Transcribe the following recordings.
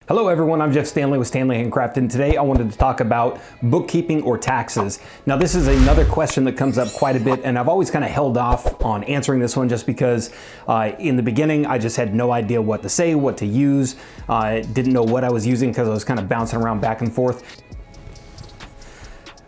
Hello everyone, I'm Jeff Standley with Standley and and today I wanted to talk about bookkeeping or taxes. Now this is another question that comes up quite a bit, and I've always kind of held off on answering this one just because in the beginning I just had no idea what to say, what to use. Didn't know what I was using because I was kind of bouncing around back and forth.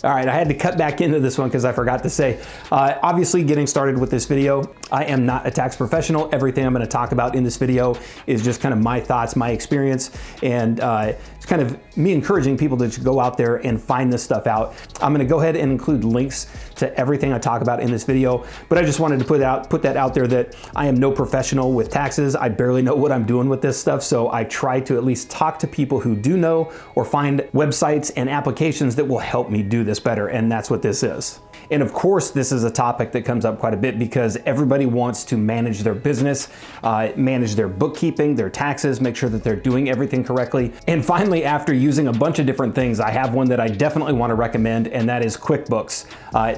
All right, I had to cut back into this one because I forgot to say, obviously getting started with this video, I am not a tax professional. Everything I'm going to talk about in this video is just kind of my thoughts, my experience, and it's kind of me encouraging people to go out there and find this stuff out. I'm going to go ahead and include links to everything I talk about in this video, but I just wanted to put that out there that I am no professional with taxes. I barely know what I'm doing with this stuff, so I try to at least talk to people who do know or find websites and applications that will help me do this better, and that's what this is. And of course, this is a topic that comes up quite a bit because everybody wants to manage their business, manage their bookkeeping, their taxes, make sure that they're doing everything correctly. And finally, after using a bunch of different things, I have one that I definitely want to recommend, and that is Quickbooks.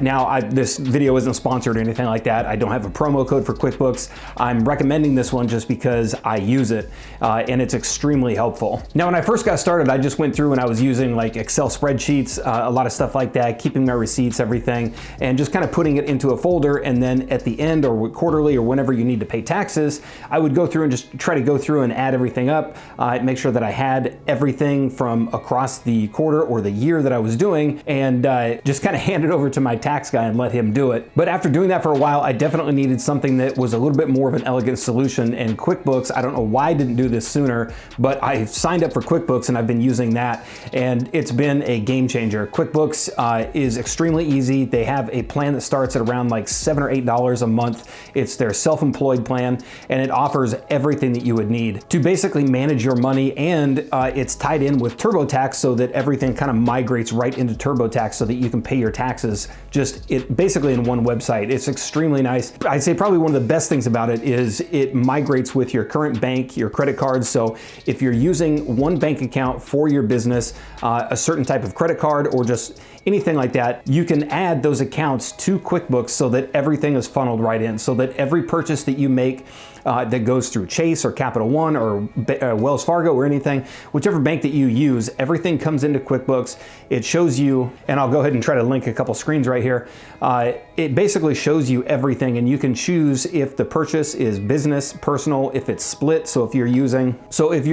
Now, this video isn't sponsored or anything like that. I don't have a promo code for Quickbooks. I'm recommending this one just because I use it, and it's extremely helpful. Now, when I first got started, I just went through and I was using like Excel spreadsheets, a lot of stuff like that, keeping my receipts, everything, and just kind of putting it into a folder. And then at the end or quarterly or whenever you need to pay taxes, I would go through and just try to go through and add everything up, make sure that I had everything from across the quarter or the year that I was doing, and just kind of hand it over to my tax guy and let him do it. But after doing that for a while, I definitely needed something that was a little bit more of an elegant solution, and QuickBooks, I don't know why I didn't do this sooner, but I signed up for QuickBooks and I've been using that, and it's been a game changer. QuickBooks is extremely easy. They have a plan that starts at around like $7 or $8 a month. It's their self-employed plan, and it offers everything that you would need to basically manage your money, and it's tied in with TurboTax so that everything kind of migrates right into TurboTax so that you can pay your taxes basically in one website. It's extremely nice. I'd say probably one of the best things about it is it migrates with your current bank, your credit cards. So if you're using one bank account for your business, a certain type of credit card or just anything like that, you can add those accounts to QuickBooks so that everything is funneled right in, so that every purchase that you make that goes through Chase or Capital One or Wells Fargo or anything, whichever bank that you use, everything comes into QuickBooks. It shows you, and I'll go ahead and try to link a couple screens right here. It basically shows you everything, and you can choose if the purchase is business, personal, if it's split. So if you're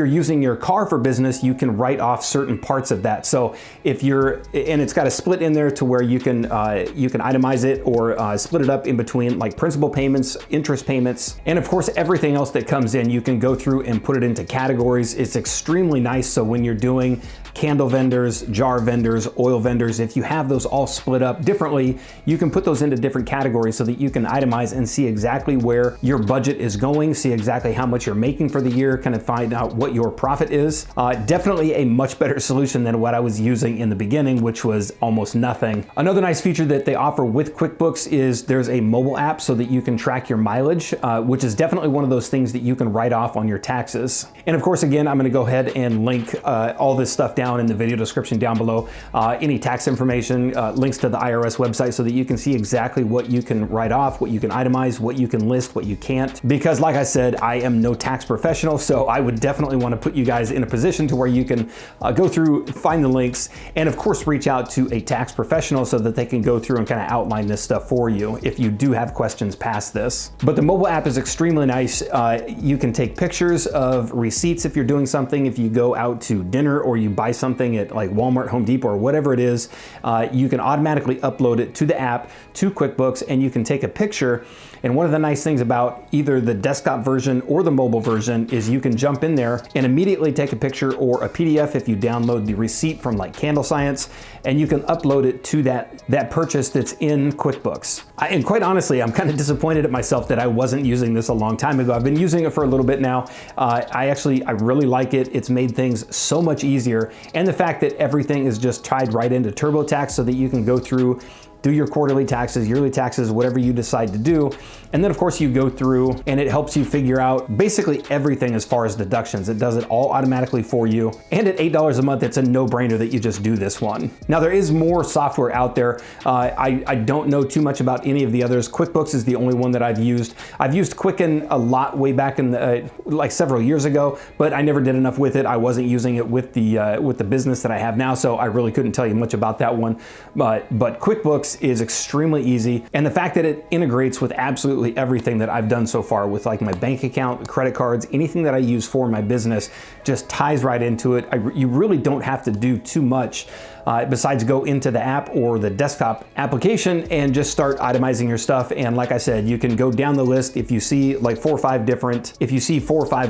using your car for business, you can write off certain parts of that. So and it's got a split in there to where you can itemize it or split it up in between like principal payments, interest payments, and of course everything else that comes in, you can go through and put it into categories. It's extremely nice. So when you're doing candle vendors, jar vendors, oil vendors, if you have those all split up differently, you can put those into different categories so that you can itemize and see exactly where your budget is going, see exactly how much you're making for the year, kind of find out what your profit is. Definitely a much better solution than what I was using in the beginning, which was almost nothing. Another nice feature that they offer with QuickBooks is there's a mobile app so that you can track your mileage, which is definitely one of those things that you can write off on your taxes. And of course, again, I'm going to go ahead and link all this stuff down in the video description down below. Any tax information, links to the IRS website so that you can see exactly what you can write off, what you can itemize, what you can list, what you can't. Because like I said, I am no tax professional, so I would definitely want to put you guys in a position to where you can go through, find the links, and of course reach out to a tax professional so that they can go through and kind of outline this stuff for you if you do have questions past this. But the mobile app is extremely nice. You can take pictures of receipts if you're doing something. If you go out to dinner or you buy something at like Walmart, Home Depot, or whatever it is, you can automatically upload it to the app, to QuickBooks, and you can take a picture. And one of the nice things about either the desktop version or the mobile version is you can jump in there and immediately take a picture or a PDF if you download the receipt from like Candle Science, and you can upload it to that purchase that's in QuickBooks. And quite honestly, I'm kind of disappointed at myself that I wasn't using this a long time ago. I've been using it for a little bit now. I really like it. It's made things so much easier. And the fact that everything is just tied right into TurboTax so that you can go through do your quarterly taxes, yearly taxes, whatever you decide to do. And then of course you go through and it helps you figure out basically everything as far as deductions. It does it all automatically for you. And at $8 a month, it's a no-brainer that you just do this one. Now there is more software out there. I don't know too much about any of the others. QuickBooks is the only one that I've used. I've used Quicken a lot way back in the, like several years ago, but I never did enough with it. I wasn't using it with the business that I have now, so I really couldn't tell you much about that one. But QuickBooks is extremely easy, and the fact that it integrates with absolutely everything that I've done so far, with like my bank account, credit cards, anything that I use for my business, just ties right into it. You really don't have to do too much besides go into the app or the desktop application and just start itemizing your stuff. And like I said, you can go down the list. If you see like 4 or 5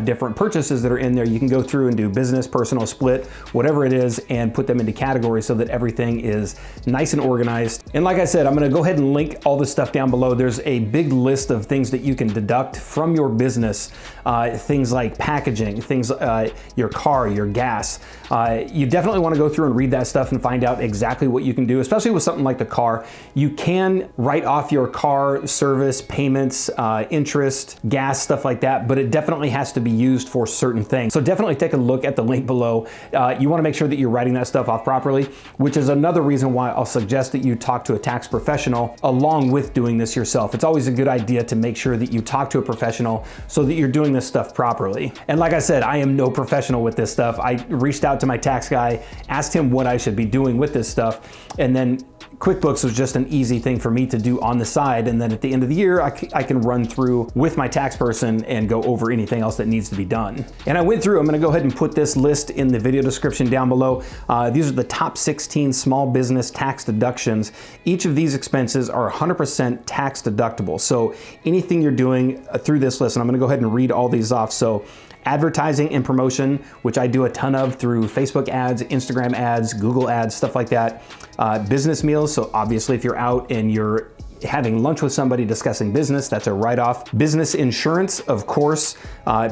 different purchases that are in there, you can go through and do business, personal, split, whatever it is, and put them into categories so that everything is nice and organized. And like I said, I'm gonna go ahead and link all this stuff down below. There's a big list of things that you can deduct from your business, things like packaging, things, your car, your gas. You definitely wanna go through and read that stuff and find out exactly what you can do, especially with something like the car. You can write off your car service, payments, interest, gas, stuff like that, but it definitely has to be used for certain things. So definitely take a look at the link below. You wanna make sure that you're writing that stuff off properly, which is another reason why I'll suggest that you talk to a tax professional along with doing this yourself. It's always a good idea to make sure that you talk to a professional so that you're doing this stuff properly. And like I said, I am no professional with this stuff. I reached out to my tax guy, asked him what I should be doing with this stuff, and then QuickBooks was just an easy thing for me to do on the side, and then at the end of the year, I can run through with my tax person and go over anything else that needs to be done. And I went through, I'm gonna go ahead and put this list in the video description down below. These are the top 16 small business tax deductions. Each of these expenses are 100% tax deductible. So anything you're doing through this list, and I'm gonna go ahead and read all these off. So advertising and promotion, which I do a ton of through Facebook ads, Instagram ads, Google ads, stuff like that. Business meals, so obviously if you're out and you're having lunch with somebody discussing business, that's a write-off. Business insurance, of course,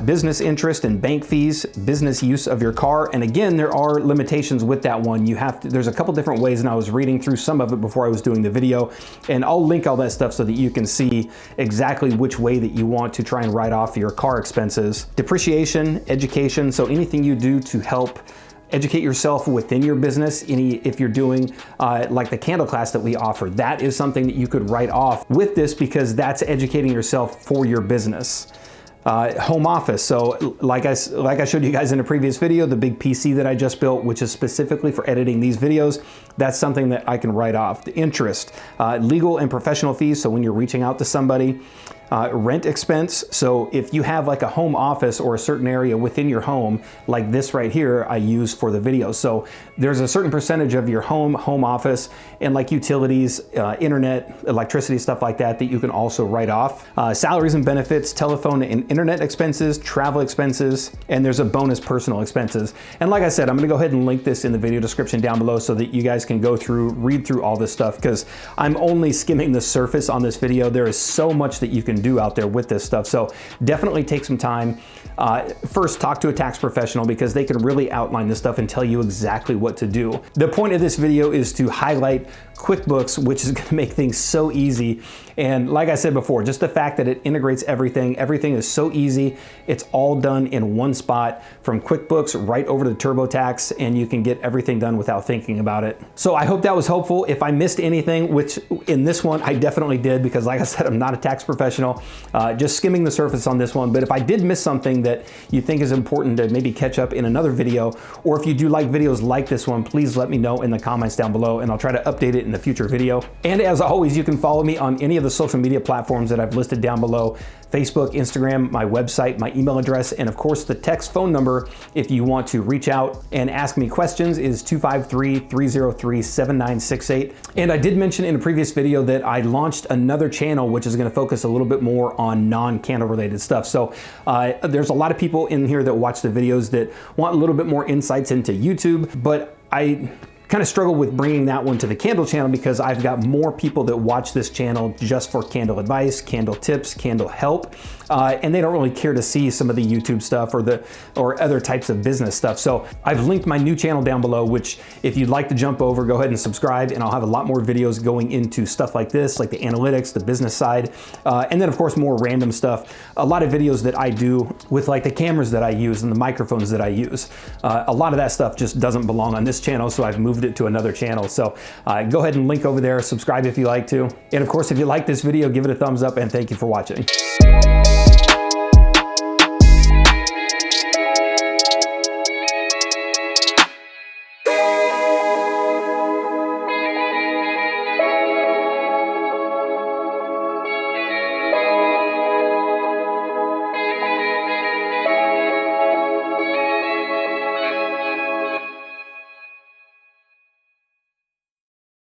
business interest and bank fees, business use of your car. And again, there are limitations with that one. You have to, there's a couple different ways, and I was reading through some of it before I was doing the video, and I'll link all that stuff so that you can see exactly which way that you want to try and write off your car expenses. Depreciation, education, so anything you do to help educate yourself within your business. If you're doing like the candle class that we offer, that is something that you could write off with this, because that's educating yourself for your business. Home office, so like I showed you guys in a previous video, the big PC that I just built, which is specifically for editing these videos, that's something that I can write off. The interest, legal and professional fees, so when you're reaching out to somebody. Rent expense, so if you have like a home office or a certain area within your home, like this right here I use for the video. So there's a certain percentage of your home office, and like utilities, internet, electricity, stuff like that, that you can also write off. Salaries and benefits, telephone and internet expenses, travel expenses, and there's a bonus personal expenses. And like I said, I'm gonna go ahead and link this in the video description down below so that you guys can go through, read through all this stuff, because I'm only skimming the surface on this video. There is so much that you can do out there with this stuff. So definitely take some time. First, talk to a tax professional, because they can really outline this stuff and tell you exactly what to do. The point of this video is to highlight QuickBooks, which is going to make things so easy. And like I said before, just the fact that it integrates everything is so easy. It's all done in one spot, from QuickBooks right over to TurboTax, and you can get everything done without thinking about it. So I hope that was helpful. If I missed anything, which in this one I definitely did, because like I said, I'm not a tax professional, just skimming the surface on this one. But if I did miss something that you think is important to maybe catch up in another video, or if you do like videos like this one, please let me know in the comments down below, and I'll try to update it in a future video. And as always, you can follow me on any of the social media platforms that I've listed down below: Facebook, Instagram, my website, my email address, and of course the text phone number if you want to reach out and ask me questions is 253-303-7968. And I did mention in a previous video that I launched another channel which is going to focus a little bit more on non-candle related stuff. So there's a lot of people in here that watch the videos that want a little bit more insights into YouTube, but I kind of struggle with bringing that one to the candle channel because I've got more people that watch this channel just for candle advice, candle tips, candle help, and they don't really care to see some of the YouTube stuff or other types of business stuff. So I've linked my new channel down below, which if you'd like to jump over, go ahead and subscribe, and I'll have a lot more videos going into stuff like this, like the analytics, the business side, and then of course more random stuff. A lot of videos that I do with like the cameras that I use and the microphones that I use. A lot of that stuff just doesn't belong on this channel, so I've moved it to another channel. So go ahead and link over there, subscribe if you like to. And of course, if you like this video, give it a thumbs up, and thank you for watching.